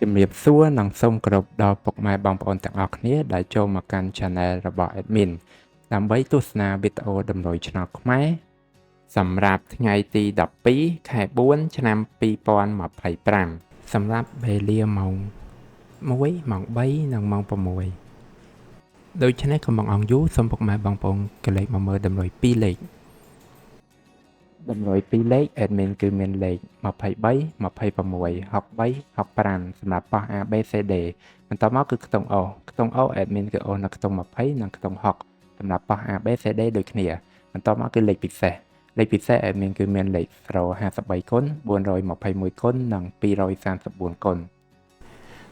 ជំរាបសួរនិងសូមគោរពដល់ពុកម៉ែបងប្អូនទាំងអស់គ្នាដែលចូលមកកាន់ Channel របស់ Admin ដើម្បីទស្សនាវីដេអូតម្រុយឆ្នោតខ្មែរសម្រាប់ថ្ងៃទី12ខែ4ឆ្នាំ2025សម្រាប់វេលាម៉ោង1ម៉ោង3និងម៉ោង6ដូច្នេះកុំបង្អង់យូរសូមពុកម៉ែបងប្អូនកលេចមកមើលតម្រុយ2លេខតម្រុយ2លេខ Admin គឺមានលេខ23 26 63 65សម្រាប់ប៉ោះ A B C D បន្តមកគឺខ្ទង់ O ខ្ទង់ O Admin គឺ O នៅខ្ទង់20និងខ្ទង់60សម្រាប់ប៉ោះ A B C D ដូចគ្នាបន្តមកគឺលេខពិសេសAdmin គឺមានលេខ53គុណ421គុណនិង234គុណ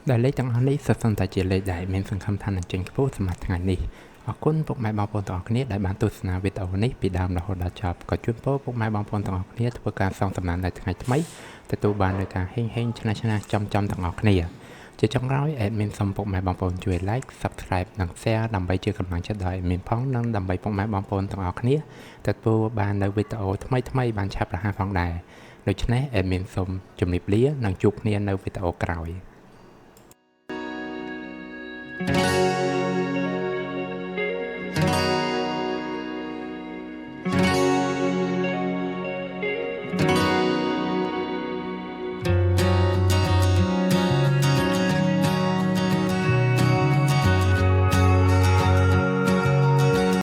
ដែលលេខទាំងអស់នេះសុទ្ធសឹងតែជាលេខដែលមានសង្ឃឹមថានឹងចេញខ្ពស់សម្រាប់ថ្ងៃនេះអរគុណពុកម៉ែបងប្អូនទាំងអស់គ្នាដែលបានទស្សនាវីដេអូនេះពីដើមរហូតដល់ចប់ក៏ជូនពរពុកម៉ែបងប្អូនទាំងអស់គ្នាធ្វើការសងសំណាននៅថ្ងៃថ្មីទទួលបាននូវការហេងឆ្នះចំទាំងអស់គ្នាជាចុងក្រោយ Admin សូមពុកម៉ែបងប្អូនជួយ Like Subscribe និង Share ដើម្បីជាកម្លាំងចិត្តដល់ Admin ផងនិងដើម្បីពុកម៉ែបងប្អូនទាំងអស់គ្នាទទួលបាននូវវីដេអូថ្មីបានឆាប់រហ័សផងដែរដូច្នេះ Admin សូមជម្រាបលានិងជួបគ្នានៅវីដេអូក្រោយ